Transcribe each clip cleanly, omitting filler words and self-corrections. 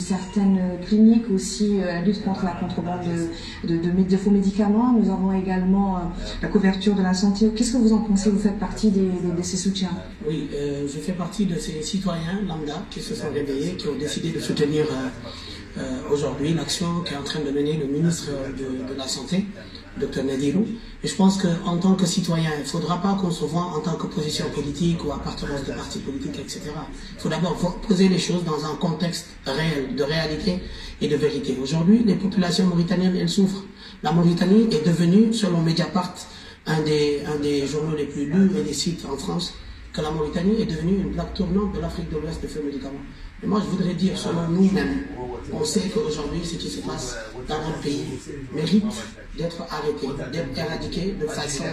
certaines cliniques, aussi la lutte contre la contrebande de faux médicaments. Nous avons également la couverture de la santé. Qu'est-ce que vous en pensez? Vous faites partie de ces soutiens? Oui, je fais partie de ces citoyens lambda qui se sont réveillés, qui ont décidé de soutenir aujourd'hui l'action qu'est en train de mener le ministre de la Santé, Dr Nadirou. Et je pense qu'en tant que citoyen, il ne faudra pas qu'on se voit en tant que position politique ou appartenance de parti politique, etc. Il faut d'abord poser les choses dans un contexte réel, de réalité et de vérité. Aujourd'hui, les populations mauritaniennes, elles souffrent. La Mauritanie est devenue, selon Mediapart, un des journaux les plus lus et des sites en France, que la Mauritanie est devenue une plaque tournante de l'Afrique de l'Ouest de faux médicaments. Et moi, je voudrais dire, selon nous-mêmes, on sait qu'aujourd'hui, ce qui se passe dans notre pays mérite d'être arrêté, d'être éradiqué de façon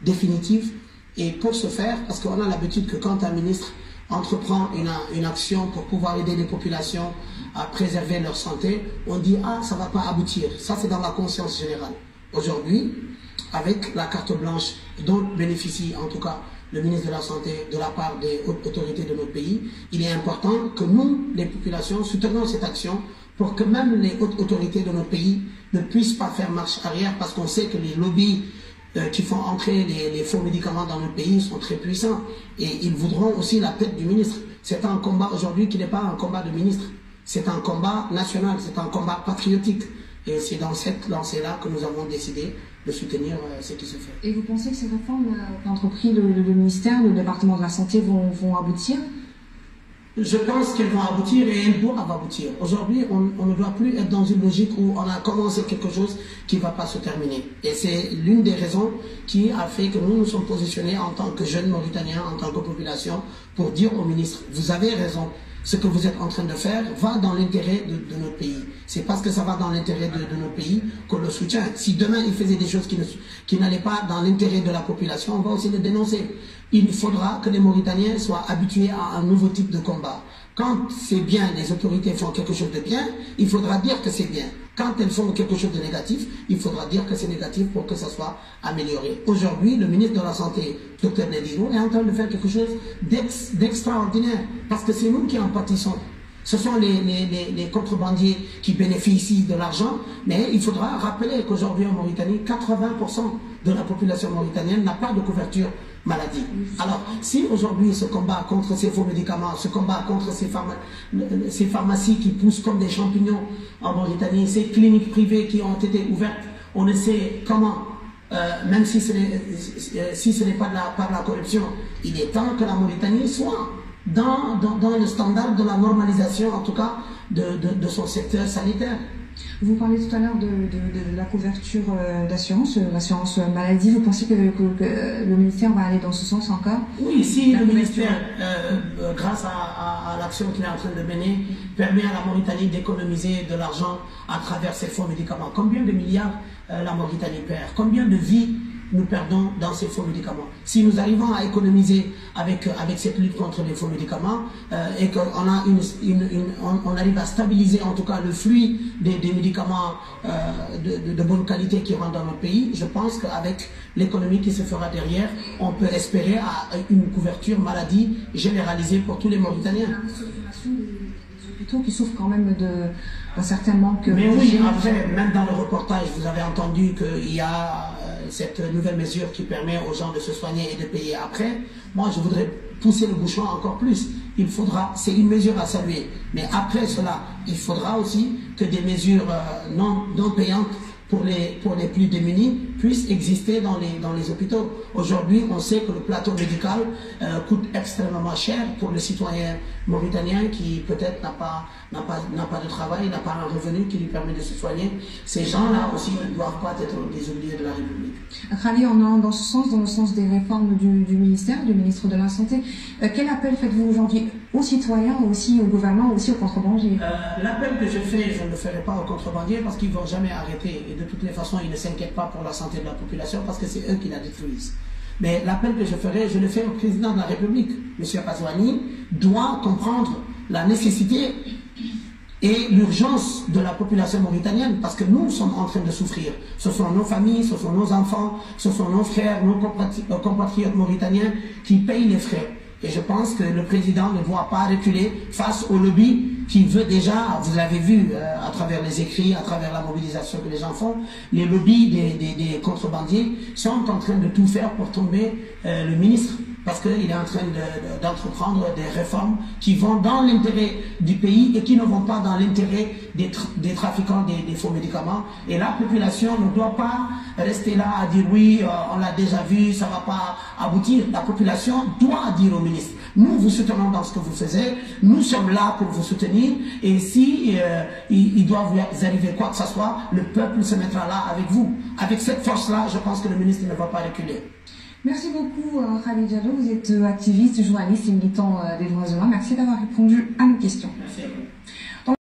définitive. Et pour ce faire, parce qu'on a l'habitude que quand un ministre entreprend une action pour pouvoir aider les populations à préserver leur santé, on dit « Ah, ça ne va pas aboutir ». Ça, c'est dans la conscience générale. Aujourd'hui, avec la carte blanche dont bénéficie en tout cas le ministre de la Santé de la part des hautes autorités de notre pays, il est important que nous, les populations, soutenions cette action pour que même les hautes autorités de notre pays ne puissent pas faire marche arrière, parce qu'on sait que les lobbies qui font entrer les faux médicaments dans notre pays sont très puissants et ils voudront aussi la tête du ministre. C'est un combat aujourd'hui qui n'est pas un combat de ministre, c'est un combat national, c'est un combat patriotique. Et c'est dans cette lancée-là que nous avons décidé de soutenir ce qui se fait. Et vous pensez que ces réformes qu'a entrepris le ministère, le département de la Santé vont aboutir? Je pense qu'elles vont aboutir et elles doivent aboutir. Aujourd'hui, on ne doit plus être dans une logique où on a commencé quelque chose qui ne va pas se terminer. Et c'est l'une des raisons qui a fait que nous nous sommes positionnés en tant que jeunes Mauritaniens, en tant que population, pour dire au ministre, vous avez raison. Ce que vous êtes en train de faire va dans l'intérêt de notre pays. C'est parce que ça va dans l'intérêt de notre pays qu'on le soutient. Si demain il faisait des choses qui n'allaient pas dans l'intérêt de la population, on va aussi le dénoncer. Il faudra que les Mauritaniens soient habitués à un nouveau type de combat. Quand c'est bien, les autorités font quelque chose de bien, il faudra dire que c'est bien. Quand elles font quelque chose de négatif, il faudra dire que c'est négatif pour que ça soit amélioré. Aujourd'hui, le ministre de la Santé, Dr Nadirou, est en train de faire quelque chose d'extraordinaire, parce que c'est nous qui en pâtissons. Ce sont les contrebandiers qui bénéficient de l'argent, mais il faudra rappeler qu'aujourd'hui en Mauritanie, 80% de la population mauritanienne n'a pas de couverture maladie. Alors, si aujourd'hui ce combat contre ces faux médicaments, ce combat contre ces pharmacies qui poussent comme des champignons en Mauritanie, ces cliniques privées qui ont été ouvertes, on ne sait comment, même si ce n'est pas par la corruption, il est temps que la Mauritanie soit dans le standard de la normalisation, en tout cas, de son secteur sanitaire. Vous parlez tout à l'heure de la couverture d'assurance, l'assurance maladie. Vous pensez que le ministère va aller dans ce sens encore? Oui, si le ministère, grâce à l'action qu'il est en train de mener, permet à la Mauritanie d'économiser de l'argent à travers ces faux médicaments. Combien de milliards la Mauritanie perd? Combien de vies nous perdons dans ces faux médicaments? Si nous arrivons à économiser avec cette lutte contre les faux médicaments et qu'on arrive à stabiliser en tout cas le flux des médicaments de bonne qualité qui rentrent dans notre pays, je pense qu'avec l'économie qui se fera derrière, on peut espérer à une couverture maladie généralisée pour tous les Mauritaniens. Qui souffrent quand même d'un certain manque. Mais oui, après, même dans le reportage, vous avez entendu qu'il y a cette nouvelle mesure qui permet aux gens de se soigner et de payer après. Moi, je voudrais pousser le bouchon encore plus. Il faudra, c'est une mesure à saluer, mais après cela, il faudra aussi que des mesures non payantes pour les plus démunis puissent exister dans les hôpitaux. Aujourd'hui, on sait que le plateau médical coûte extrêmement cher pour le citoyen mauritanien qui peut-être n'a pas de travail, n'a pas un revenu qui lui permet de se soigner. Ces gens-là aussi ne doivent pas être des oubliés de la République. Khali, on est dans ce sens, dans le sens des réformes du ministère, du ministre de la Santé. Quel appel faites-vous aujourd'hui aux citoyens, aussi au gouvernement, aussi aux contrebandiers? L'appel que je fais, je ne le ferai pas aux contrebandiers parce qu'ils ne vont jamais arrêter. Et de toutes les façons, ils ne s'inquiètent pas pour la santé de la population parce que c'est eux qui la détruisent. Mais l'appel que je ferai, je le fais au président de la République. M. Pazouani doit comprendre la nécessité et l'urgence de la population mauritanienne, parce que nous sommes en train de souffrir. Ce sont nos familles, ce sont nos enfants, ce sont nos frères, nos compatriotes mauritaniens qui payent les frais. Et je pense que le président ne doit pas reculer face au lobby qui veut déjà, vous l'avez vu à travers les écrits, à travers la mobilisation que les gens font, les lobbies des contrebandiers sont en train de tout faire pour tomber le ministre, parce qu'il est en train d'entreprendre des réformes qui vont dans l'intérêt du pays et qui ne vont pas dans l'intérêt des trafiquants des faux médicaments. Et la population ne doit pas rester là à dire oui, on l'a déjà vu, ça ne va pas aboutir. La population doit dire au ministre, nous vous soutenons dans ce que vous faites, nous sommes là pour vous soutenir, et si il doit vous arriver quoi que ce soit, le peuple se mettra là avec vous. Avec cette force-là, je pense que le ministre ne va pas reculer. Merci beaucoup Khalid Diallo, vous êtes activiste, journaliste et militant des droits humains. Merci d'avoir répondu à nos questions. Merci.